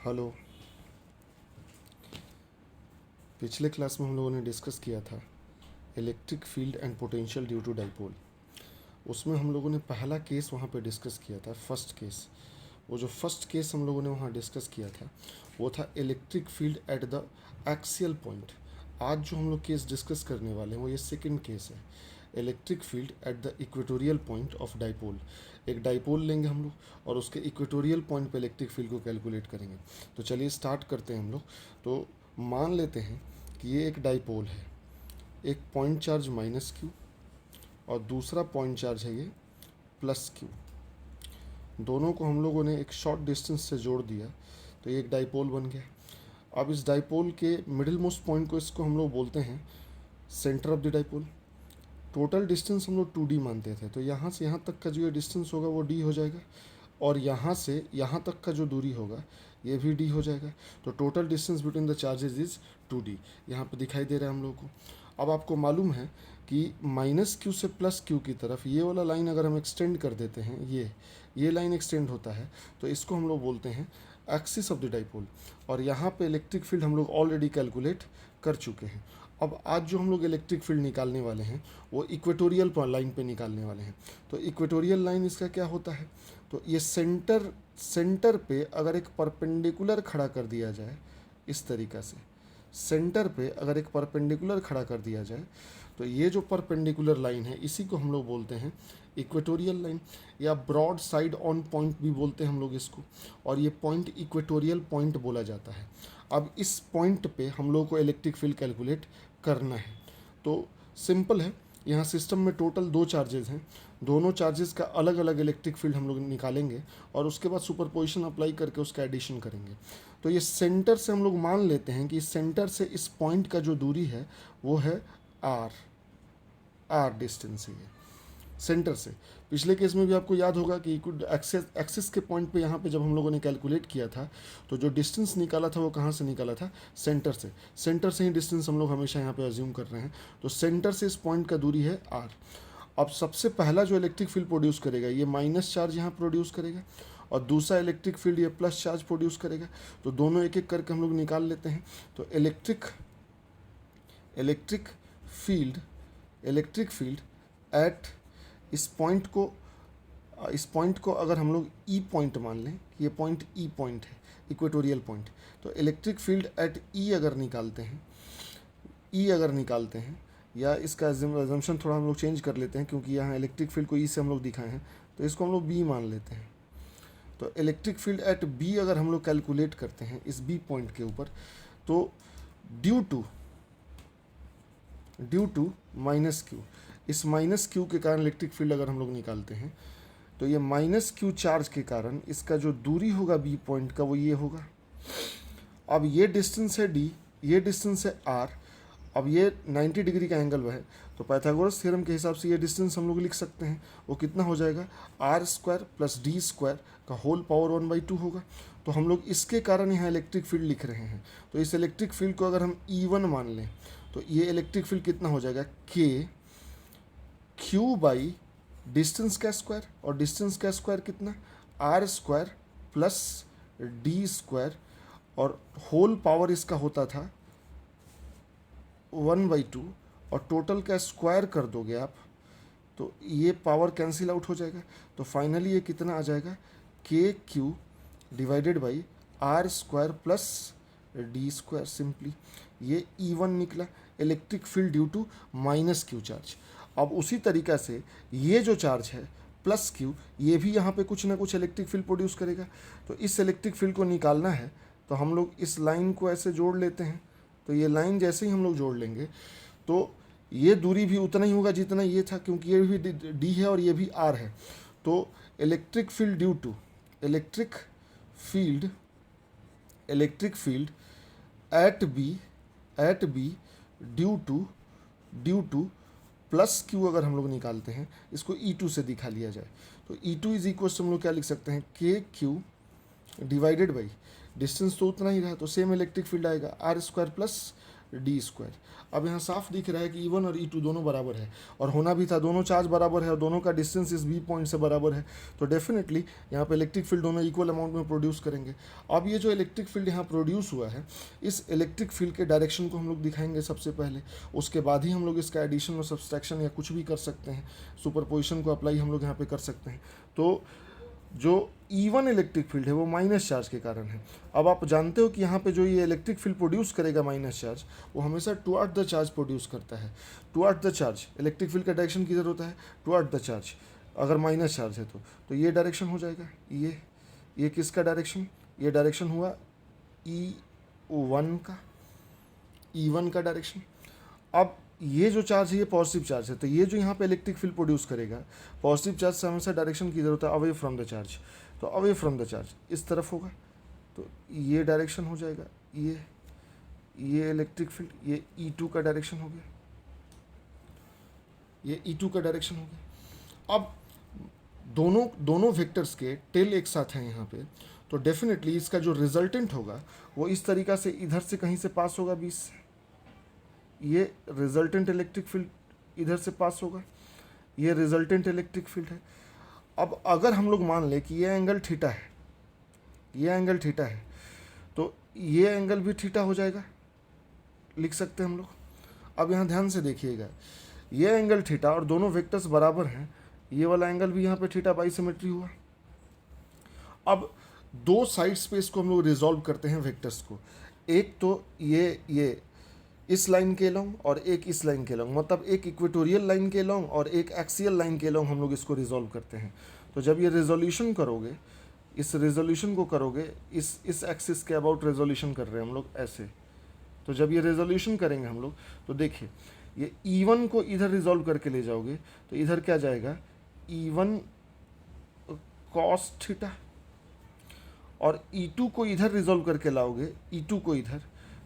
Hello. पिछले class में हम लोगों ने डिस्कस किया था electric field and potential due to dipole. उसमें हम लोगों ने पहला केस वहाँ पे डिस्कस किया था, फर्स्ट केस। वो जो फर्स्ट केस हम लोगों ने वहाँ डिस्कस किया था वो था electric field at the axial point. आज जो हम लोग केस डिस्कस करने वाले हैं वो ये सेकंड केस है, electric field at the equatorial point of dipole. एक डाइपोल लेंगे हम लोग और उसके इक्वेटोरियल पॉइंट पे इलेक्ट्रिक फील्ड को कैलकुलेट करेंगे। तो चलिए स्टार्ट करते हैं हम लोग। तो मान लेते हैं कि ये एक डाइपोल है, एक पॉइंट चार्ज माइनस क्यू और दूसरा पॉइंट चार्ज है ये प्लस क्यू। दोनों को हम लोगों ने एक शॉर्ट डिस्टेंस से जोड़ दिया तो ये एक डाइपोल बन गया। अब इस डाइपोल के मिडिल मोस्ट पॉइंट को इसको हम लोग बोलते हैं centre of the dipole. Total distance हम लोग 2D मानते थे, तो यहाँ से यहाँ तक का जो ये डिस्टेंस होगा वो D हो जाएगा और यहाँ से यहाँ तक का जो दूरी होगा ये भी D हो जाएगा। तो total distance between the charges is 2D। यहाँ पे दिखाई दे रहा है हम लोग को। अब आपको मालूम है कि माइनस क्यू से प्लस क्यू की तरफ ये वाला लाइन अगर हम एक्सटेंड कर देते हैं, ये लाइन एक्सटेंड होता है तो इसको हम लोग बोलते हैं एक्सिस ऑफ द डाइपोल। और यहाँ पे इलेक्ट्रिक फील्ड हम लोग ऑलरेडी कैलकुलेट कर चुके हैं। अब आज जो हम लोग इलेक्ट्रिक फील्ड निकालने वाले हैं वो इक्वेटोरियल लाइन पे निकालने वाले हैं। तो इक्वेटोरियल लाइन इसका क्या होता है, तो ये सेंटर पे अगर एक परपेंडिकुलर खड़ा कर दिया जाए इस तरीक़ा से, सेंटर पे अगर एक परपेंडिकुलर खड़ा कर दिया जाए तो ये जो परपेंडिकुलर लाइन है इसी को हम लोग बोलते हैं इक्वेटोरियल लाइन, या ब्रॉड साइड ऑन पॉइंट भी बोलते हैं हम लोग इसको। और ये पॉइंट इक्वेटोरियल पॉइंट बोला जाता है। अब इस पॉइंट पे हम लोग को इलेक्ट्रिक फील्ड कैलकुलेट करना है। तो सिंपल है, यहाँ सिस्टम में टोटल 2 चार्जेस हैं, दोनों चार्जेस का अलग अलग इलेक्ट्रिक फील्ड हम लोग निकालेंगे और उसके बाद सुपरपोजिशन अप्लाई करके उसका एडिशन करेंगे। तो ये सेंटर से हम लोग मान लेते हैं कि सेंटर से इस पॉइंट का जो दूरी है वो है आर डिस्टेंस है ये सेंटर से। पिछले केस में भी आपको याद होगा कि एक्सिस के पॉइंट पे यहाँ पे जब हम लोगों ने कैलकुलेट किया था तो जो डिस्टेंस निकाला था वो कहाँ से निकाला था, सेंटर से ही डिस्टेंस हम लोग हमेशा यहाँ पे अज्यूम कर रहे हैं। तो सेंटर से इस पॉइंट का दूरी है आर। अब सबसे पहला जो इलेक्ट्रिक फील्ड प्रोड्यूस करेगा ये माइनस चार्ज यहाँ प्रोड्यूस करेगा और दूसरा इलेक्ट्रिक फील्ड ये प्लस चार्ज प्रोड्यूस करेगा। तो दोनों एक एक करके हम लोग निकाल लेते हैं। तो इलेक्ट्रिक फील्ड एट इस पॉइंट को अगर हम लोग ई पॉइंट मान लें, ये पॉइंट ई पॉइंट है, इक्वेटोरियल पॉइंट, तो इलेक्ट्रिक फील्ड एट ई अगर निकालते हैं या इसका एजम्पशन थोड़ा हम लोग चेंज कर लेते हैं क्योंकि यहाँ इलेक्ट्रिक फील्ड को ई से हम लोग दिखाए हैं तो इसको हम लोग बी मान लेते हैं। तो इलेक्ट्रिक फील्ड एट बी अगर हम लोग कैलकुलेट करते हैं इस बी पॉइंट के ऊपर, तो ड्यू टू माइनस क्यू, इस माइनस क्यू के कारण इलेक्ट्रिक फील्ड अगर हम लोग निकालते हैं तो ये माइनस क्यू चार्ज के कारण इसका जो दूरी होगा बी पॉइंट का वो ये होगा। अब ये डिस्टेंस है डी, ये डिस्टेंस है आर, अब ये 90 डिग्री का एंगल है तो पाइथागोरस थ्योरम के हिसाब से ये डिस्टेंस हम लोग लिख सकते हैं। वो कितना हो जाएगा, R square plus D square का होल पावर 1/2 होगा। तो हम लोग इसके कारण यहाँ इलेक्ट्रिक फील्ड लिख रहे हैं। तो इस इलेक्ट्रिक फील्ड को अगर हम E1 मान लें तो ये इलेक्ट्रिक फील्ड कितना हो जाएगा, के क्यू बाई डिस्टेंस का स्क्वायर, और डिस्टेंस का स्क्वायर कितना, R square plus D square, और होल पावर इसका होता था 1/2 और टोटल का स्क्वायर कर दोगे आप तो ये पावर कैंसिल आउट हो जाएगा। तो फाइनली ये कितना आ जाएगा, K Q divided by R square plus D square. Simply ये E1 निकला, electric field due to minus Q charge. अब उसी तरीक़ा से ये जो चार्ज है प्लस क्यू, ये भी यहाँ पे कुछ ना कुछ इलेक्ट्रिक फील्ड प्रोड्यूस करेगा। तो इस इलेक्ट्रिक फील्ड को निकालना है तो हम लोग इस लाइन को ऐसे जोड़ लेते हैं। तो ये लाइन जैसे ही हम लोग जोड़ लेंगे तो ये दूरी भी उतना ही होगा जितना ये था, क्योंकि ये भी डी है और ये भी आर है। तो electric field at be due to plus Q अगर हम लोग निकालते हैं, इसको E2 से दिखा लिया जाए तो E2 इज इक्वल हम लोग क्या लिख सकते हैं, के क्यू डिवाइडेड बाई डिस्टेंस तो उतना ही रहा तो सेम इलेक्ट्रिक फील्ड आएगा, R square plus D square. अब यहाँ साफ दिख रहा है कि E1 और E2 दोनों बराबर है, और होना भी था, दोनों चार्ज बराबर है और दोनों का डिस्टेंस इस बी पॉइंट से बराबर है, तो डेफिनेटली यहाँ पे इलेक्ट्रिक फील्ड दोनों इक्वल अमाउंट में प्रोड्यूस करेंगे। अब ये जो इलेक्ट्रिक फील्ड यहाँ प्रोड्यूस हुआ है, इस इलेक्ट्रिक फील्ड के डायरेक्शन को हम लोग दिखाएंगे सबसे पहले, उसके बाद ही हम लोग इसका एडिशन और सब्सट्रैक्शन या कुछ भी कर सकते हैं, सुपरपोजिशन को अप्लाई हम लोग यहाँ पे कर सकते हैं। तो जो E1 इलेक्ट्रिक फील्ड है वो माइनस चार्ज के कारण है। अब आप जानते हो कि यहाँ पे जो ये इलेक्ट्रिक फील्ड प्रोड्यूस करेगा माइनस चार्ज, वो हमेशा टुवर्ड द चार्ज प्रोड्यूस करता है। Toward the charge, electric field का डायरेक्शन किधर होता है? Toward the charge. अगर माइनस चार्ज है तो ये डायरेक्शन हो जाएगा, ये किसका डायरेक्शन? ये डायरेक्शन हुआ E1 का, E1 का डायरेक्शन। अब ये जो चार्ज है ये पॉजिटिव चार्ज है, तो ये जो यहाँ पे इलेक्ट्रिक फील्ड प्रोड्यूस करेगा, पॉजिटिव चार्ज से हमेशा डायरेक्शन किधर होता है? Away from the charge. तो अवे फ्रॉम द चार्ज इस तरफ होगा, तो ये डायरेक्शन हो जाएगा, ये इलेक्ट्रिक फील्ड, ये E2 का डायरेक्शन हो गया, ये E2 का डायरेक्शन हो गया। अब दोनों वेक्टर्स के टेल एक साथ हैं यहाँ पे, तो डेफिनेटली इसका जो रिजल्टेंट होगा वो इस तरीक़ा से इधर से कहीं से पास होगा 20 से, ये रिजल्टेंट इलेक्ट्रिक फील्ड इधर से पास होगा, ये रिजल्टेंट इलेक्ट्रिक फील्ड है। अब अगर हम लोग मान लें कि ये एंगल थीटा है, ये एंगल थीटा है, तो ये एंगल भी थीटा हो जाएगा, लिख सकते हैं हम लोग। अब यहाँ ध्यान से देखिएगा, ये एंगल थीटा और दोनों वेक्टर्स बराबर हैं, ये वाला एंगल भी यहाँ पे थीटा, बाई सिमेट्री हुआ। अब दो साइड्स पे इसको हम लोग रिजॉल्व करते हैं वेक्टर्स को, एक तो ये इस लाइन के लॉन्ग और एक इस लाइन के लॉन्ग, मतलब एक इक्वेटोरियल लाइन के लॉन्ग और एक एक्सियल लाइन के लॉन्ग हम लोग इसको रिजॉल्व करते हैं। तो जब ये रेजोल्यूशन करोगे, इस रेजोल्यूशन को करोगे, इस एक्सिस के अबाउट रेजोल्यूशन कर रहे हैं हम लोग ऐसे, तो जब ये रेजोल्यूशन करेंगे हम लोग, तो देखिए ये E1 को इधर रिजॉल्व करके ले जाओगे तो इधर क्या जाएगा? E1 कॉस थीटा, और E2 को इधर रिजॉल्व करके लाओगे, E2 को इधर,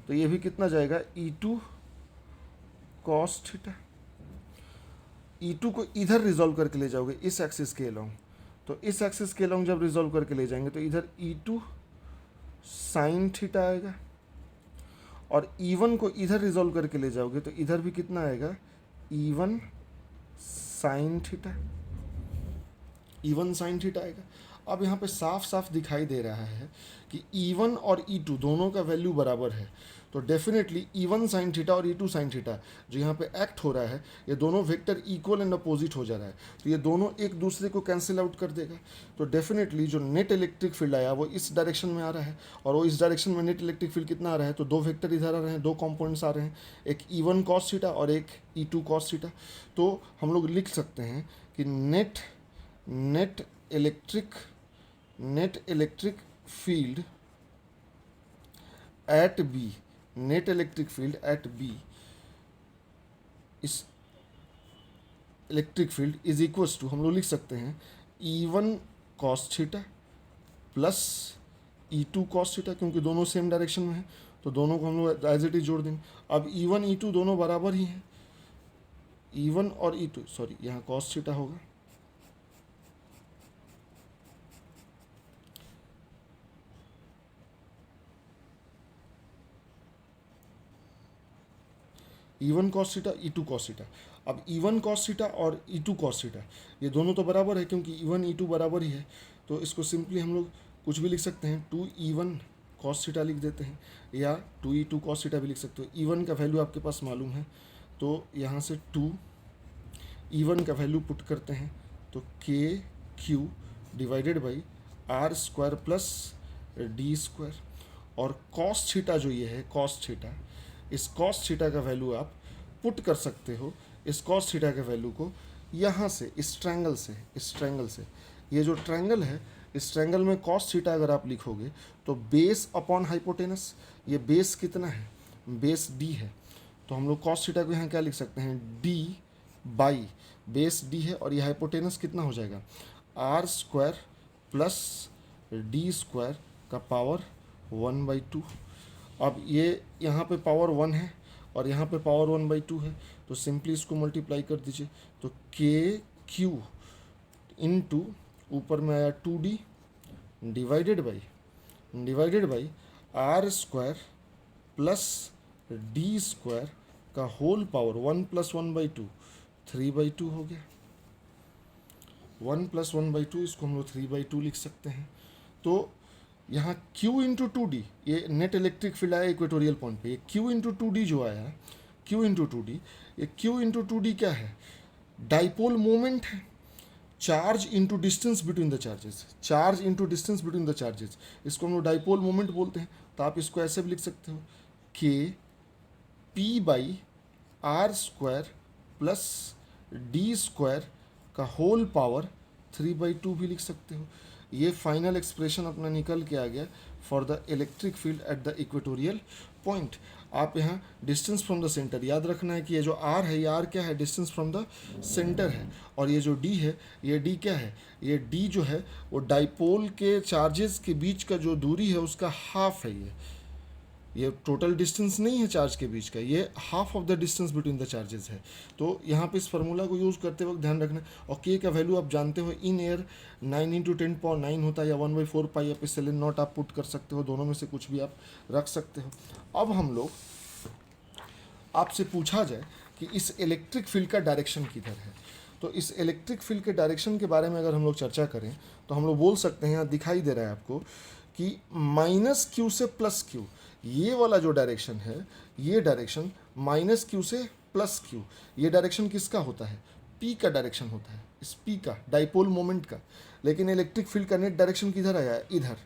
तो ये भी कितना जाएगा? E2 cos theta. E2 को इधर रिजॉल्व करके ले जाओगे इस एक्सिस के लॉन्ग, तो इस एक्सिस के लॉन्ग जब रिजॉल्व करके ले जाएंगे तो इधर E2 साइन थीटा आएगा, और E1 को इधर रिजॉल्व करके ले जाओगे तो इधर भी कितना आएगा? E1 sine theta, E1 sine theta आएगा। अब यहाँ पे साफ साफ दिखाई दे रहा है कि E1 और E2 दोनों का वैल्यू बराबर है, तो डेफिनेटली E1 साइन थीटा और E2 साइन थीटा जो यहाँ पे एक्ट हो रहा है, ये दोनों वेक्टर इक्वल एंड अपोजिट हो जा रहा है, तो ये दोनों एक दूसरे को कैंसिल आउट कर देगा। तो डेफिनेटली जो नेट इलेक्ट्रिक फील्ड आया वो इस डायरेक्शन में आ रहा है, और वो इस डायरेक्शन में नेट इलेक्ट्रिक फील्ड कितना आ रहा है? तो दो वेक्टर इधर आ रहे हैं, दो कॉम्पोनेंट्स आ रहे हैं, एक E1 कॉस थीटा और एक E2 कॉस थीटा। तो हम लोग लिख सकते हैं कि net electric field at B, net electric field at B, इस electric field is equals to, हम लोग लिख सकते हैं E1 cos theta plus E2 cos theta, क्योंकि दोनों सेम डायरेक्शन में है तो दोनों को हम लोग एज इट इज जोड़ देंगे। अब E1 E2 दोनों बराबर ही हैं, E1 और E2, सॉरी यहाँ कॉस थीटा होगा, E1 cos theta, E2 cos theta. अब E1 कॉस थीटा और E2 कॉस थीटा ये दोनों तो बराबर है, क्योंकि E1 E2 बराबर ही है, तो इसको सिंपली हम लोग कुछ भी लिख सकते हैं, 2E1 कॉस थीटा लिख देते हैं, या 2E2 कॉस थीटा भी लिख सकते हो। E1 का वैल्यू आपके पास मालूम है, तो यहाँ से 2 E1 का वैल्यू पुट करते हैं, तो KQ divided by R square plus D square, और कॉस थीटा जो ये है कॉस थीटा, इस कॉस थीटा का वैल्यू आप पुट कर सकते हो, इस कॉस थीटा के वैल्यू को यहाँ से इस ट्रायंगल से, ये जो ट्रायंगल है इस ट्रायंगल में कॉस थीटा अगर आप लिखोगे तो बेस अपॉन हाइपोटेनस, ये बेस कितना है? बेस D है, तो हम लोग कॉस थीटा को यहाँ क्या लिख सकते हैं? D बाई बेस D है, और ये हाइपोटेनस कितना हो जाएगा? R square plus D square का पावर 1/2। अब ये यहाँ पे पावर 1 है और यहाँ पे पावर 1/2 है, तो सिंपली इसको मल्टीप्लाई कर दीजिए, तो KQ इनटू ऊपर में आया 2D divided by R square plus D square का होल पावर 1+1/2 3/2 हो गया। 1+1/2 इसको हम लोग 3/2 लिख सकते हैं। तो यहाँ Q इंटू 2D, ये नेट इलेक्ट्रिक फील्ड आया इक्वेटोरियल पॉइंट पे, ये Q इंटू 2D जो आया, Q इंटू 2D, ये Q इंटू 2D क्या है? डाइपोल मोमेंट है। Charge into distance between the charges, charge into distance between the charges, इसको हम लोग डाइपोल मोमेंट बोलते हैं। तो आप इसको ऐसे भी लिख सकते हो, K P/r² plus D square का होल पावर 3/2 भी लिख सकते हो। ये फाइनल एक्सप्रेशन अपना निकल के आ गया for the electric field at the equatorial point. आप यहाँ डिस्टेंस फ्रॉम द सेंटर याद रखना है कि ये जो आर है, ये आर क्या है? डिस्टेंस फ्रॉम द सेंटर है। और ये जो डी है, ये डी क्या है? ये डी जो है वो डाइपोल के चार्जेस के बीच का जो दूरी है उसका हाफ है। ये टोटल डिस्टेंस नहीं है चार्ज के बीच का, ये half of the distance between the charges है। तो यहाँ पे इस फार्मूला को यूज़ करते वक्त ध्यान रखना। और के का वैल्यू आप जानते हो, इन एयर 9 × 10⁹ होता है, या 1/4 पाई आप सेलेन नॉट आप पुट कर सकते हो, दोनों में से कुछ भी आप रख सकते हो। अब हम लोग आपसे पूछा जाए कि इस इलेक्ट्रिक फील्ड का डायरेक्शन किधर है, तो इस इलेक्ट्रिक फील्ड के डायरेक्शन के बारे में अगर हम लोग चर्चा करें तो हम लोग बोल सकते हैं, यहाँ दिखाई दे रहा है आपको कि -Q से +Q, ये वाला जो डायरेक्शन है, ये डायरेक्शन -Q से +Q, ये डायरेक्शन किसका होता है? P का डायरेक्शन होता है, इस P का, डाइपोल मोमेंट का। लेकिन इलेक्ट्रिक फील्ड का नेट डायरेक्शन किधर आया है? इधर।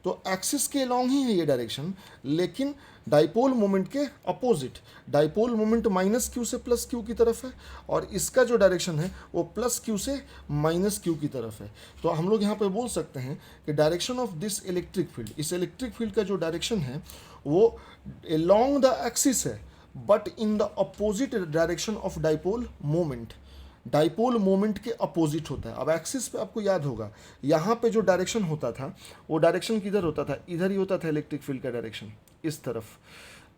तो एक्सिस के अलॉन्ग ही है ये डायरेक्शन, लेकिन डाइपोल मोमेंट के अपोजिट। डाइपोल मोमेंट -Q से +Q की तरफ है, और इसका जो डायरेक्शन है वो +Q से -Q की तरफ है। तो हम लोग यहाँ पे बोल सकते हैं कि direction of this electric field, इस इलेक्ट्रिक फील्ड का जो डायरेक्शन है वो अलोंग द एक्सिस है, but in the opposite direction of dipole moment. Dipole moment के अपोजिट होता है। अब एक्सिस पे आपको याद होगा, यहाँ पे जो डायरेक्शन होता था वो डायरेक्शन किधर होता था? इधर ही होता था। इलेक्ट्रिक फील्ड का डायरेक्शन इस तरफ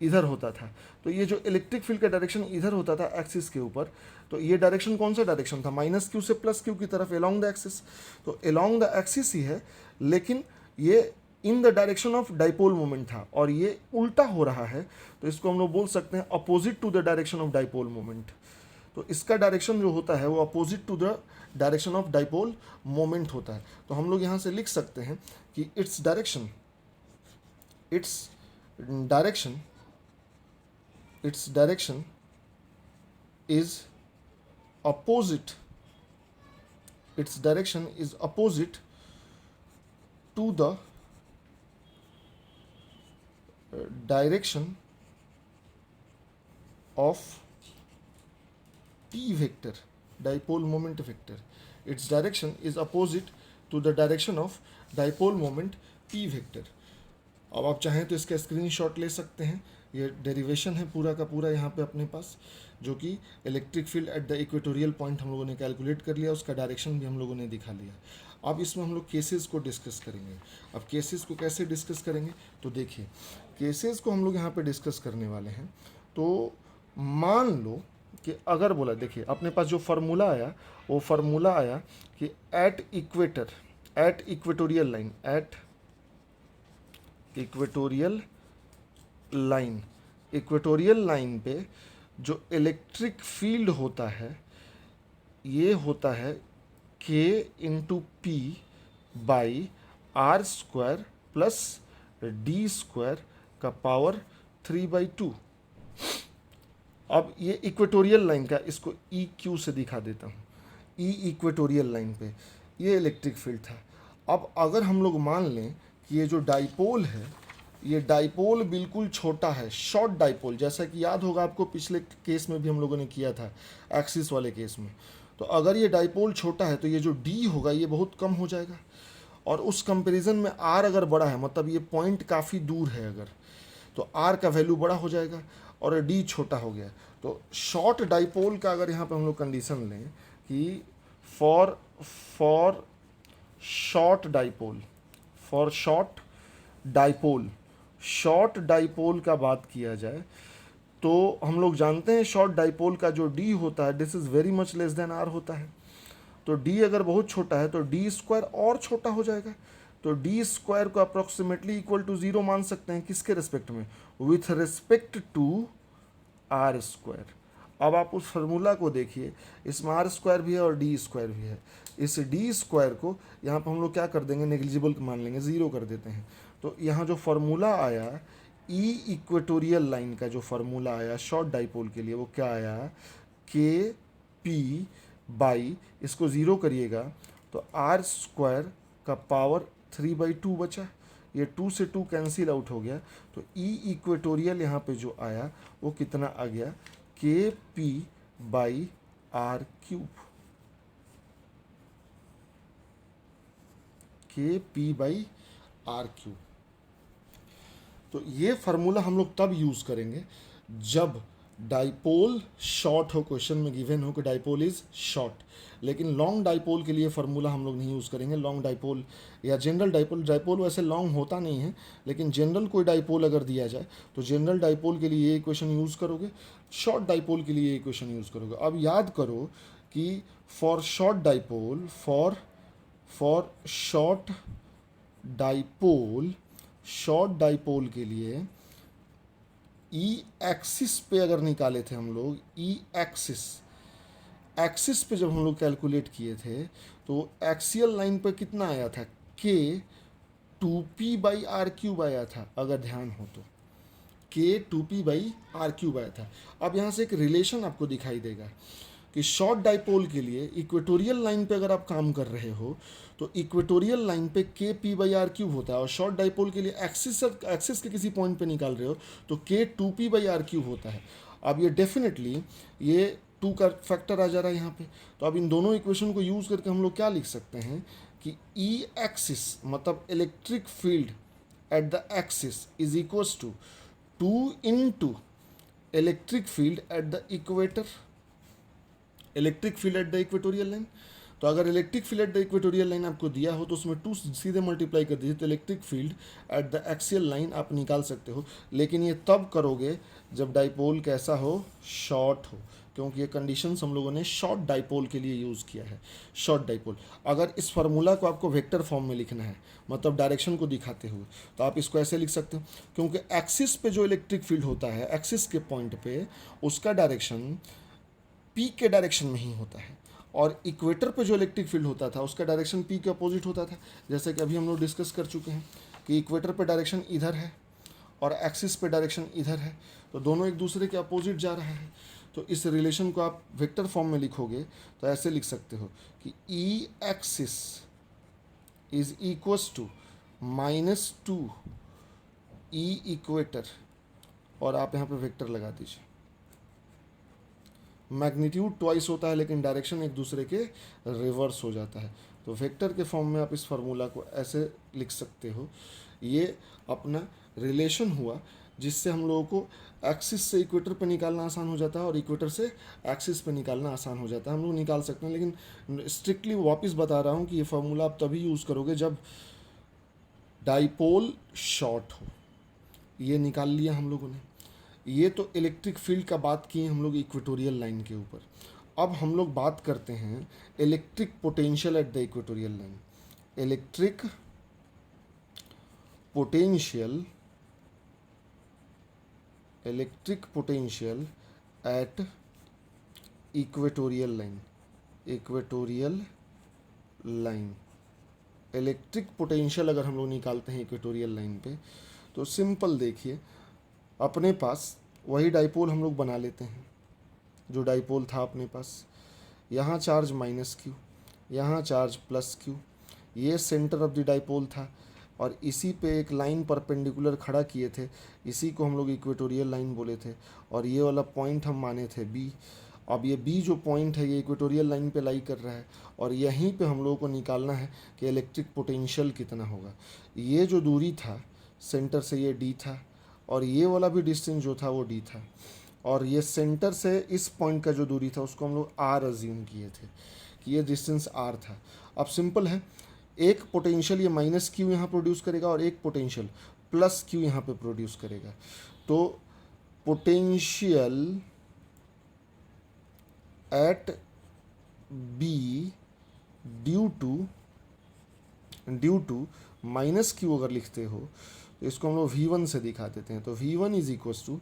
इधर होता था। तो ये जो इलेक्ट्रिक फील्ड का डायरेक्शन इधर होता था एक्सिस के ऊपर, तो ये डायरेक्शन कौन सा डायरेक्शन था? -Q से +Q की तरफ, अलोंग द एक्सिस। तो अलोंग द एक्सिस ही है, लेकिन ये in the direction of dipole moment था, और ये उल्टा हो रहा है। तो इसको हम लोग बोल सकते हैं opposite to the direction of dipole moment. तो इसका डायरेक्शन जो होता है वो opposite to the direction of dipole moment होता है। तो हम लोग यहाँ से लिख सकते हैं कि its direction is opposite to the direction of P vector, dipole moment vector. Its direction is opposite to the direction of dipole moment P vector. अब आप चाहें तो इसका स्क्रीनशॉट ले सकते हैं। ये डेरिवेशन है पूरा का पूरा यहाँ पे अपने पास, जो कि electric field at the equatorial point हम लोगों ने कैलकुलेट कर लिया, उसका डायरेक्शन भी हम लोगों ने दिखा लिया। अब इसमें हम लोग केसेस को डिस्कस करेंगे। अब केसेस को कैसे डिस्कस करेंगे, तो देखिए केसेस को हम लोग यहाँ पे डिस्कस करने वाले हैं। तो मान लो कि अगर बोला, देखिए अपने पास जो फार्मूला आया वो फार्मूला आया कि एट इक्वेटोरियल लाइन पे जो इलेक्ट्रिक फील्ड होता है ये होता है K × P/r² plus D square का पावर 3/2। अब ये इक्वेटोरियल लाइन का, इसको EQ से दिखा देता हूँ। इक्वेटोरियल लाइन पे ये इलेक्ट्रिक फील्ड था। अब अगर हम लोग मान लें कि ये जो डाइपोल है, ये डाइपोल बिल्कुल छोटा है, शॉर्ट डाइपोल, जैसा कि याद होगा आपको पिछले केस में भी हम लोगों ने किया था, एक्सिस वाले केस में। तो अगर ये डाइपोल छोटा है तो ये जो D होगा ये बहुत कम हो जाएगा, और उस कंपैरिजन में R अगर बड़ा है, मतलब ये पॉइंट काफ़ी दूर है अगर, तो R का वैल्यू बड़ा हो जाएगा और D छोटा हो गया। तो शॉर्ट डाइपोल का अगर यहाँ पे हम लोग कंडीशन लें कि फॉर शॉर्ट डाइपोल का बात किया जाए तो हम लोग जानते हैं शॉर्ट डाइपोल का जो D होता है, this is very much less than R होता है। तो D अगर बहुत छोटा है तो D² और छोटा हो जाएगा। तो डी स्क्वायर को अप्रोक्सीमेटली इक्वल टू 0 मान सकते हैं किसके रिस्पेक्ट में, with respect to R square. अब आप उस फार्मूला को देखिए, इसमें आर स्क्वायर भी है और डी स्क्वायर भी है। इस डी स्क्वायर को यहाँ पर हम लोग क्या कर देंगे, नेग्लिजिबल मान लेंगे, ज़ीरो कर देते हैं। तो यहाँ जो फार्मूला आया ई इक्वेटोरियल लाइन का, जो फार्मूला आया शॉर्ट डाइपोल के लिए, वो क्या आया, के पी बाई, इसको ज़ीरो करिएगा तो आर स्क्वायर का पावर 3/2 बचा। ये 2 से 2 कैंसिल आउट हो गया, तो ई इक्वेटोरियल यहाँ पे जो आया वो कितना आ गया, के पी बाई आर क्यूब, के पी बाई आर क्यूब। तो ये फार्मूला हम लोग तब यूज़ करेंगे जब डाइपोल शॉर्ट हो, क्वेश्चन में गिवन हो कि डाइपोल इज शॉर्ट। लेकिन लॉन्ग डाइपोल के लिए फार्मूला हम लोग नहीं यूज़ करेंगे। लॉन्ग डाइपोल या जनरल डाइपोल, डाइपोल वैसे लॉन्ग होता नहीं है, लेकिन जनरल कोई डाइपोल अगर दिया जाए तो जनरल डाइपोल के लिए ये इक्वेशन यूज़ करोगे, शॉर्ट डाइपोल के लिए ये इक्वेशन यूज़ करोगे। अब याद करो कि for short dipole, for short dipole के लिए ई एक्सिस पे अगर निकाले थे हम लोग, ई एक्सिस पे जब हम लोग कैलकुलेट किए थे तो एक्सियल लाइन पे कितना आया था, के 2p बाई आर क्यूब आया था, अगर ध्यान हो तो के 2p बाई आर क्यूब आया था। अब यहाँ से एक रिलेशन आपको दिखाई देगा कि शॉर्ट डाइपोल के लिए इक्वेटोरियल लाइन पे अगर आप काम कर रहे हो तो इक्वेटोरियल लाइन पे के पी बाई आर क्यूब होता है, और शॉर्ट डाइपोल के लिए एक्सिस के किसी पॉइंट पे निकाल रहे हो तो के 2p बाई आर क्यूब होता है। अब ये डेफिनेटली ये 2 का फैक्टर आ जा रहा है यहाँ पे। तो अब इन दोनों इक्वेशन को यूज़ करके हम लोग क्या लिख सकते हैं कि ई एक्सिस मतलब electric field at the axis is equals to 2 into electric field at the equator, electric field at the equatorial line. तो अगर electric field at the equatorial line आपको दिया हो तो उसमें 2 सीधे मल्टीप्लाई कर दीजिए, तो electric field at the axial line आप निकाल सकते हो। लेकिन ये तब करोगे जब डाइपोल कैसा हो, शॉर्ट हो, क्योंकि ये कंडीशंस हम लोगों ने शॉर्ट डाइपोल के लिए यूज़ किया है। शॉर्ट डाइपोल, अगर इस फार्मूला को आपको वेक्टर फॉर्म में लिखना है, मतलब डायरेक्शन को दिखाते हुए, तो आप इसको ऐसे लिख सकते हो, क्योंकि एक्सिस पे जो इलेक्ट्रिक फील्ड होता है, एक्सिस के पॉइंट पे उसका डायरेक्शन पी के डायरेक्शन में ही होता है, और इक्वेटर पे जो इलेक्ट्रिक फील्ड होता था उसका डायरेक्शन पी के अपोजिट होता था। जैसे कि अभी हम लोग डिस्कस कर चुके हैं कि इक्वेटर पे डायरेक्शन इधर है और एक्सिस पे डायरेक्शन इधर है, तो दोनों एक दूसरे के अपोजिट जा रहा है। तो इस रिलेशन को आप वेक्टर फॉर्म में लिखोगे तो ऐसे लिख सकते हो कि E axis is equals to -2 E equator, और आप यहाँ पे वेक्टर लगा दीजिए। मैग्नीट्यूड ट्वाइस होता है लेकिन डायरेक्शन एक दूसरे के रिवर्स हो जाता है। तो वेक्टर के फॉर्म में आप इस फार्मूला को ऐसे लिख सकते हो। ये अपना रिलेशन हुआ जिससे हम लोगों को एक्सिस से इक्वेटर पे निकालना आसान हो जाता है और इक्वेटर से एक्सिस पे निकालना आसान हो जाता है। हम लोग निकाल सकते हैं, लेकिन स्ट्रिक्टली वापस बता रहा हूँ कि ये फार्मूला आप तभी यूज़ करोगे जब डाइपोल शॉर्ट हो। ये निकाल लिया हम लोगों ने। ये तो इलेक्ट्रिक फील्ड का बात किए हम लोग इक्वेटोरियल लाइन के ऊपर। अब हम लोग बात करते हैं electric potential at the equatorial line. Electric potential at equatorial line, equatorial line. Electric potential अगर हम लोग निकालते हैं इक्वेटोरियल लाइन पे, तो सिंपल देखिए, अपने पास वही डाइपोल हम लोग बना लेते हैं जो डाइपोल था अपने पास। यहाँ चार्ज -q, यहाँ चार्ज +q, ये सेंटर ऑफ द डाइपोल था, और इसी पे एक लाइन परपेंडिकुलर खड़ा किए थे, इसी को हम लोग इक्वेटोरियल लाइन बोले थे, और ये वाला पॉइंट हम माने थे B। अब ये B जो पॉइंट है ये इक्वेटोरियल लाइन पे लाई कर रहा है, और यहीं पे हम लोगों को निकालना है कि इलेक्ट्रिक पोटेंशियल कितना होगा। ये जो दूरी था सेंटर से, ये D था, और ये वाला भी डिस्टेंस जो था वो D था, और ये सेंटर से इस पॉइंट का जो दूरी था उसको हम लोग R अज्यूम किए थे कि ये डिस्टेंस R था। अब सिंपल है, एक पोटेंशियल ये -q यहाँ प्रोड्यूस करेगा और एक पोटेंशियल +q यहाँ पे प्रोड्यूस करेगा। तो potential at B due to minus Q अगर लिखते हो तो इसको हम लोग V1 से दिखा देते हैं। तो V1 इज इक्वल्स टू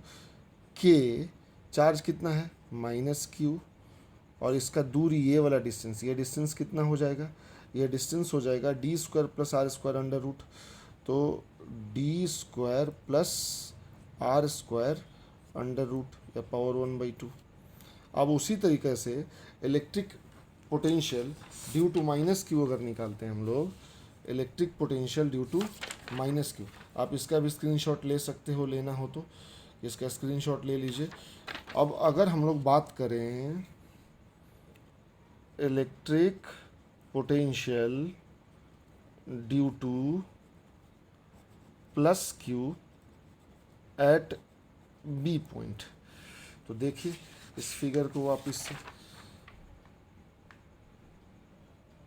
के, चार्ज कितना है माइनस क्यू, और इसका दूरी ये वाला डिस्टेंस, ये डिस्टेंस कितना हो जाएगा, ये डिस्टेंस हो जाएगा D square plus R square under root. तो D square plus R square under root या पावर 1/2। अब उसी तरीके से electric potential due to minus Q अगर निकालते हैं हम लोग, electric potential due to minus Q, आप इसका भी स्क्रीनशॉट ले सकते हो, लेना हो तो इसका स्क्रीनशॉट ले लीजिए। अब अगर हम लोग बात करें electric potential due to plus Q at B point, तो देखिए इस फिगर को वापस से,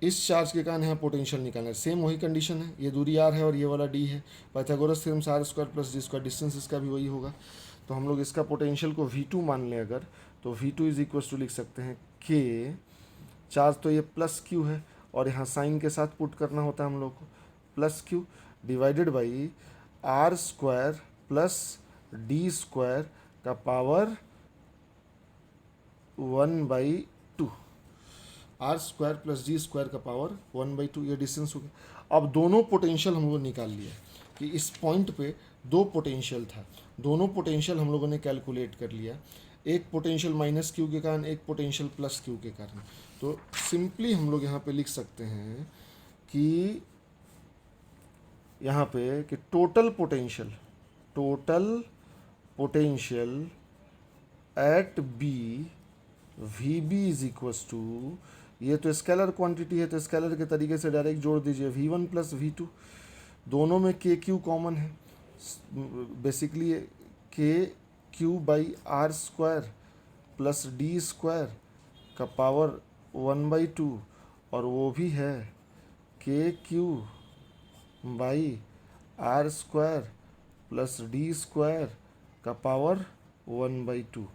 इस चार्ज के कारण यहाँ पोटेंशियल निकालना है, सेम वही कंडीशन है, ये दूरी आर है और ये वाला डी है, पाइथागोरस थ्योरम से R square plus D square, distance इसका भी वही होगा। तो हम लोग इसका पोटेंशियल को V2 मान लें अगर, तो V2 इज इक्वल टू लिख सकते हैं के, चार्ज तो ये प्लस क्यू है और यहाँ साइन के साथ पुट करना होता है हम लोग को, plus Q divided by R square plus D square का power 1/2, R square plus D square का पावर 1/2, ये डिस्टेंस हो गया। अब दोनों पोटेंशियल हम लोगों ने निकाल लिया कि इस पॉइंट पे दो पोटेंशियल था, दोनों पोटेंशियल हम लोगों ने कैलकुलेट कर लिया, एक पोटेंशियल माइनस क्यू के कारण, एक पोटेंशियल प्लस क्यू के कारण। तो सिंपली हम लोग यहाँ पे लिख सकते हैं कि यहाँ पे कि total potential at B V B is equals to, ये तो स्केलर क्वांटिटी है तो स्केलर के तरीके से डायरेक्ट जोड़ दीजिए, V1 प्लस V2, दोनों में के क्यू कॉमन है, basically K Q by R square plus D square का पावर 1/2, और वो भी है K Q by R square plus D square का पावर 1/2,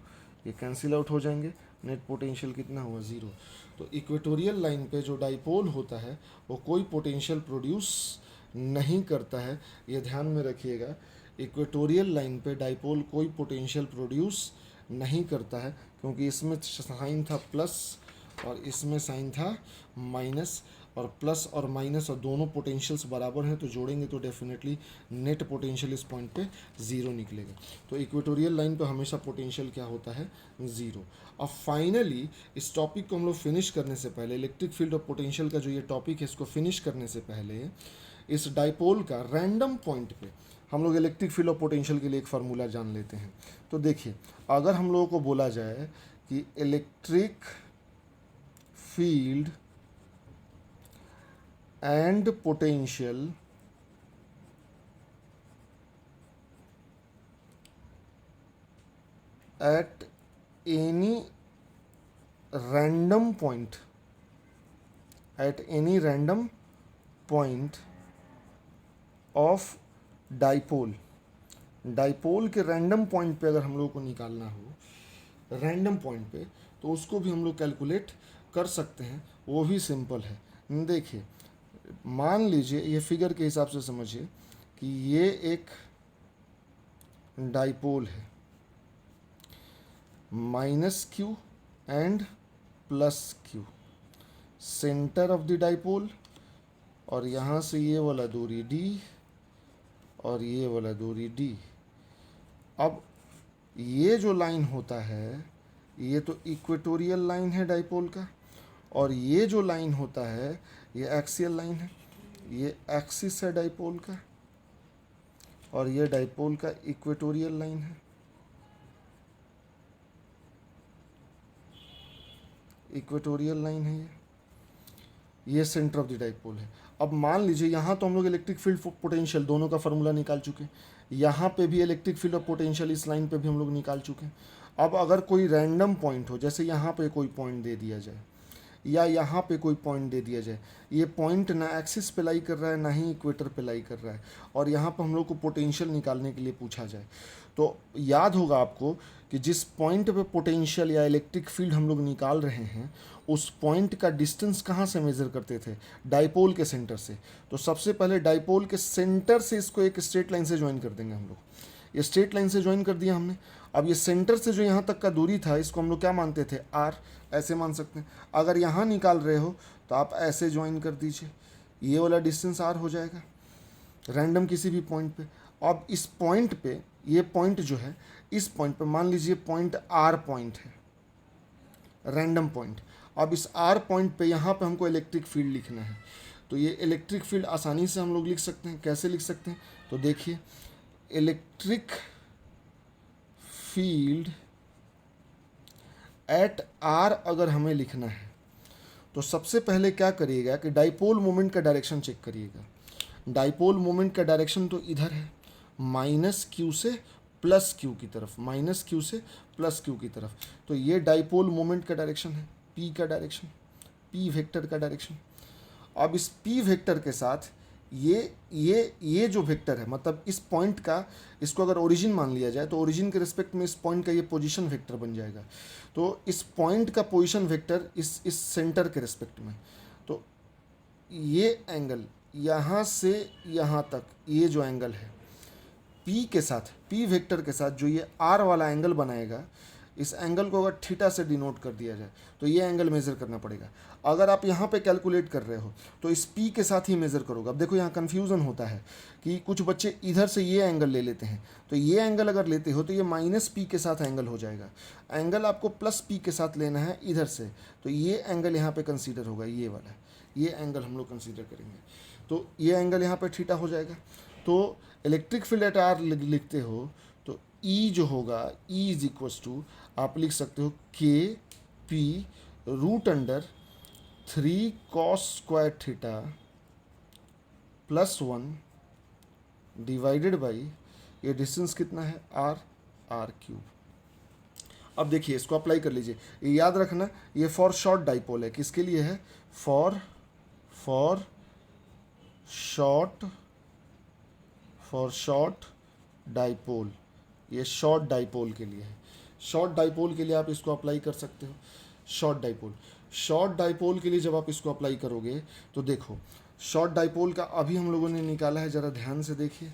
ये कैंसिल आउट हो जाएंगे, नेट पोटेंशियल कितना हुआ 0। तो इक्वेटोरियल लाइन पे जो डाइपोल होता है वो कोई पोटेंशियल प्रोड्यूस नहीं करता है, ये ध्यान में रखिएगा। इक्वेटोरियल लाइन पे डाइपोल कोई पोटेंशियल प्रोड्यूस नहीं करता है, क्योंकि इसमें साइन था प्लस और इसमें साइन था माइनस, और प्लस और माइनस और दोनों पोटेंशियल्स बराबर हैं तो जोड़ेंगे तो डेफिनेटली नेट पोटेंशियल इस पॉइंट पे 0 निकलेगा। तो इक्वेटोरियल लाइन पे हमेशा पोटेंशियल क्या होता है 0। अब फाइनली इस टॉपिक को हम लोग फिनिश करने से पहले, इलेक्ट्रिक फील्ड और पोटेंशियल का जो ये टॉपिक है इसको फिनिश करने से पहले, इस डाइपोल का रैंडम पॉइंट पे हम लोग इलेक्ट्रिक फील्ड और पोटेंशियल के लिए एक फार्मूला जान लेते हैं। तो देखिए, अगर हम लोगों को बोला जाए कि electric field and potential at any random point, of dipole, dipole के रैंडम पॉइंट पे अगर हम लोग को निकालना हो रैंडम पॉइंट पे, तो उसको भी हम लोग कैलकुलेट कर सकते हैं, वो भी सिंपल है। देखिए, मान लीजिए ये फिगर के हिसाब से समझिए कि ये एक डाइपोल है, minus Q and plus Q, centre of the dipole, और यहाँ से ये वाला दूरी d और ये वाला दूरी d। अब ये जो लाइन होता है ये तो इक्वेटोरियल लाइन है डाइपोल का, और ये जो लाइन होता है ये एक्सियल लाइन है, ये एक्सिस है डाइपोल का, और ये डाइपोल का इक्वेटोरियल लाइन है, इक्वेटोरियल लाइन है ये सेंटर ऑफ द डाइपोल है। अब मान लीजिए यहाँ तो हम लोग इलेक्ट्रिक फील्ड पोटेंशियल दोनों का फार्मूला निकाल चुके हैं, यहाँ पे भी इलेक्ट्रिक फील्ड और पोटेंशियल इस लाइन पे भी हम लोग निकाल चुके हैं। अब अगर कोई रैंडम पॉइंट हो, जैसे यहाँ पे कोई पॉइंट दे दिया जाए, या यहाँ पे कोई पॉइंट दे दिया जाए। ये पॉइंट ना एक्सिस पे लाई कर रहा है ना ही इक्वेटर पे लाई कर रहा है, और यहाँ पर हम लोग को पोटेंशियल निकालने के लिए पूछा जाए, तो याद होगा आपको कि जिस पॉइंट पे पोटेंशियल या इलेक्ट्रिक फील्ड हम लोग निकाल रहे हैं उस पॉइंट का डिस्टेंस कहाँ से मेज़र करते थे? डाइपोल के सेंटर से। तो सबसे पहले डाइपोल के सेंटर से इसको एक स्ट्रेट लाइन से ज्वाइन कर देंगे हम लोग। ये स्ट्रेट लाइन से ज्वाइन कर दिया हमने। अब ये सेंटर से जो यहाँ तक का दूरी था इसको हम लोग क्या मानते थे? आर, ऐसे मान सकते हैं। अगर यहाँ निकाल रहे हो तो आप ऐसे ज्वाइन कर दीजिए, ये वाला डिस्टेंस आर हो जाएगा रैंडम किसी भी पॉइंट पे। अब इस पॉइंट पे, ये पॉइंट जो है इस पॉइंट पे मान लीजिए पॉइंट आर पॉइंट है, रैंडम पॉइंट। अब इस आर पॉइंट पे यहाँ पे हमको इलेक्ट्रिक फील्ड लिखना है, तो ये इलेक्ट्रिक फील्ड आसानी से हम लोग लिख सकते हैं। कैसे लिख सकते हैं? तो देखिए, इलेक्ट्रिक फील्ड एट आर अगर हमें लिखना है तो सबसे पहले क्या करिएगा कि डाइपोल मोमेंट का डायरेक्शन चेक करिएगा। डाइपोल मोमेंट का डायरेक्शन तो इधर है, माइनस क्यू से प्लस क्यू की तरफ, माइनस क्यू से प्लस क्यू की तरफ। तो ये डाइपोल मोमेंट का डायरेक्शन है, पी का डायरेक्शन, पी वेक्टर का डायरेक्शन। अब इस पी वेक्टर के साथ ये जो वेक्टर है, मतलब इस पॉइंट का, इसको अगर ओरिजिन मान लिया जाए तो ओरिजिन के रिस्पेक्ट में इस पॉइंट का ये पोजीशन वेक्टर बन जाएगा। तो इस पॉइंट का पोजीशन वेक्टर इस सेंटर के रिस्पेक्ट में, तो ये एंगल यहाँ से यहाँ तक, ये जो एंगल है पी के साथ, पी वेक्टर के साथ जो ये आर वाला एंगल बनाएगा, इस एंगल को अगर थीटा से डिनोट कर दिया जाए तो ये एंगल मेज़र करना पड़ेगा। अगर आप यहाँ पे कैलकुलेट कर रहे हो तो इस पी के साथ ही मेज़र करोगे। अब देखो यहाँ कन्फ्यूज़न होता है कि कुछ बच्चे इधर से ये एंगल ले लेते हैं, तो ये एंगल अगर लेते हो तो ये माइनस पी के साथ एंगल हो जाएगा। एंगल आपको प्लस पी के साथ लेना है इधर से, तो ये एंगल यहाँ पर कंसीडर होगा, ये वाला, ये एंगल हम लोग कंसीडर करेंगे। तो ये एंगल यहाँ पर थीटा हो जाएगा। तो इलेक्ट्रिक फील्ड एट आर लिखते हो तो ई जो होगा, ई इज इक्वस टू, आप लिख सकते हो K P root under 3 cos square theta plus 1 divided by, ये डिस्टेंस कितना है? R, R cube. अब देखिए इसको अप्लाई कर लीजिए। ये याद रखना, ये फॉर शॉर्ट डाइपोल है। किसके लिए है? For short dipole. ये शॉर्ट डाइपोल के लिए है। शॉर्ट डाइपोल के लिए आप इसको अप्लाई कर सकते हो। शॉर्ट डाइपोल के लिए जब आप इसको अप्लाई करोगे तो देखो, शॉर्ट डाइपोल का अभी हम लोगों ने निकाला है, ज़रा ध्यान से देखिए।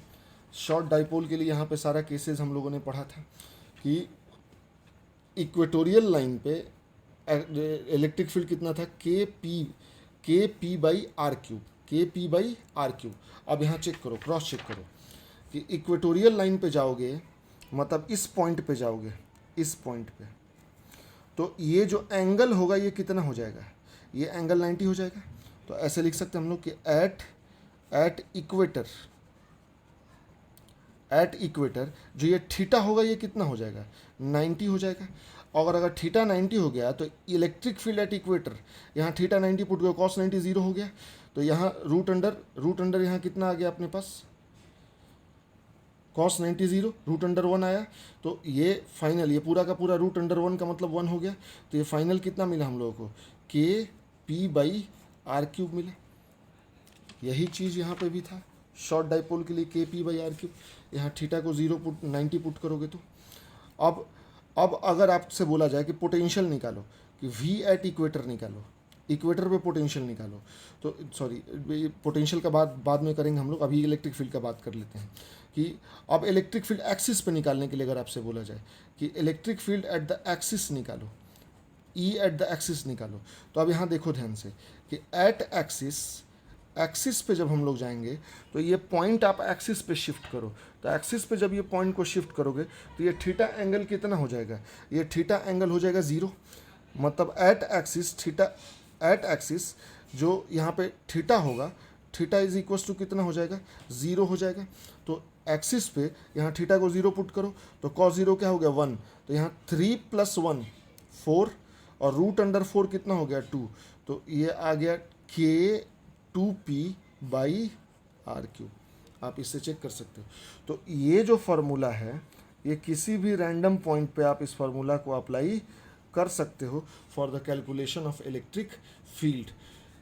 शॉर्ट डाइपोल के लिए यहाँ पे सारा केसेस हम लोगों ने पढ़ा था कि इक्वेटोरियल लाइन पे इलेक्ट्रिक फील्ड कितना था? के पी बाई आर क्यूब, के पी बाई आर क्यूब। अब यहाँ चेक करो, क्रॉस चेक करो कि इक्वेटोरियल लाइन पे जाओगे, मतलब इस पॉइंट पे जाओगे, इस पॉइंट पे, तो ये जो एंगल होगा ये कितना हो जाएगा? ये एंगल 90 हो जाएगा। तो ऐसे लिख सकते हैं हम लोग कि एट इक्वेटर जो ये थीटा होगा ये कितना हो जाएगा? 90 हो जाएगा। और अगर थीटा 90 हो गया तो इलेक्ट्रिक फील्ड एट इक्वेटर, यहाँ थीटा 90 पुट गया, कॉस 90 0 हो गया। तो यहाँ रूट अंडर यहाँ कितना आ गया अपने पास? कॉस 90 0, रूट अंडर 1 आया। तो ये फाइनल, ये पूरा का पूरा रूट अंडर 1 का मतलब 1 हो गया। तो ये फाइनल कितना मिला हम लोगों को? के पी बाई आर क्यूब मिला। यही चीज़ यहाँ पे भी था शॉर्ट डाइपोल के लिए, के पी बाई आर क्यूब। यहाँ थीटा को 90 पुट करोगे तो अब अगर आपसे बोला जाए कि पोटेंशियल निकालो, कि वी एट इक्वेटर निकालो, इक्वेटर पे पोटेंशियल निकालो, तो सॉरी, पोटेंशियल का बाद में करेंगे हम लोग, अभी इलेक्ट्रिक फील्ड का बात कर लेते हैं। कि अब इलेक्ट्रिक फील्ड एक्सिस पे निकालने के लिए अगर आपसे बोला जाए कि electric field at the axis निकालो, ई एट द एक्सिस निकालो, तो अब यहाँ देखो ध्यान से कि एट एक्सिस पे जब हम लोग जाएंगे तो ये पॉइंट आप एक्सिस पे शिफ्ट करो। तो एक्सिस पे जब ये पॉइंट को शिफ्ट करोगे तो ये थीटा एंगल कितना हो जाएगा? ये थीटा एंगल हो जाएगा 0। मतलब एट एक्सिस जो यहाँ पे थीटा होगा, थीटा इज इक्वस टू कितना हो जाएगा? 0 हो जाएगा। तो एक्सिस पे यहाँ थीटा को 0 पुट करो तो कॉस 0 क्या हो गया? 1। तो यहाँ 3 + 1 4, और रूट अंडर 4 कितना हो गया? 2। तो ये आ गया के 2p बाई आर क्यूब। आप इससे चेक कर सकते हो। तो ये जो फार्मूला है, ये किसी भी रैंडम पॉइंट पे आप इस फार्मूला को अप्लाई कर सकते हो for the calculation of electric field.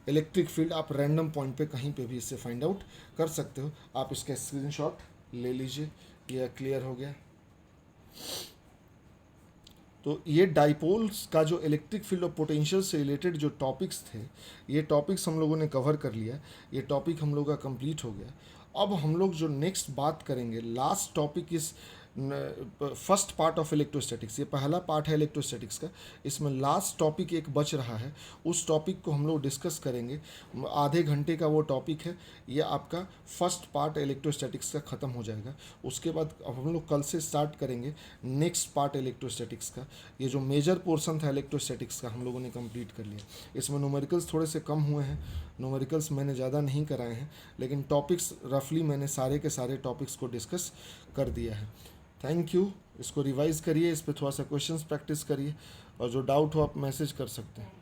Electric field आप रैंडम पॉइंट पे कहीं पे भी इससे फाइंड आउट कर सकते हो। आप इसका स्क्रीनशॉट ले लीजिए। यह क्लियर हो गया। तो ये डाइपोल्स का जो इलेक्ट्रिक फील्ड और पोटेंशियल से रिलेटेड जो टॉपिक्स थे, ये टॉपिक्स हम लोगों ने कवर कर लिया। ये टॉपिक हम लोग का कंप्लीट हो गया। अब हम लोग जो नेक्स्ट बात करेंगे, लास्ट टॉपिक इस फर्स्ट पार्ट ऑफ इलेक्ट्रोस्टैटिक्स। ये पहला पार्ट है इलेक्ट्रोस्टैटिक्स का। इसमें लास्ट टॉपिक एक बच रहा है, उस टॉपिक को हम लोग डिस्कस करेंगे। आधे घंटे का वो टॉपिक है। ये आपका फर्स्ट पार्ट इलेक्ट्रोस्टैटिक्स का ख़त्म हो जाएगा। उसके बाद अब हम लोग कल से स्टार्ट करेंगे नेक्स्ट पार्ट इलेक्ट्रोस्टैटिक्स का। ये जो मेजर पोर्शन था इलेक्ट्रोस्टैटिक्स का हम लोगों ने कंप्लीट कर लिया। इसमें न्यूमेरिकल्स थोड़े से कम हुए हैं, न्यूमेरिकल्स मैंने ज़्यादा नहीं कराए हैं, लेकिन टॉपिक्स रफली मैंने सारे के सारे टॉपिक्स को डिस्कस कर दिया है। Thank you. इसको रिवाइज़ करिए, इस पर थोड़ा सा क्वेश्चंस प्रैक्टिस करिए, और जो डाउट हो आप मैसेज कर सकते हैं।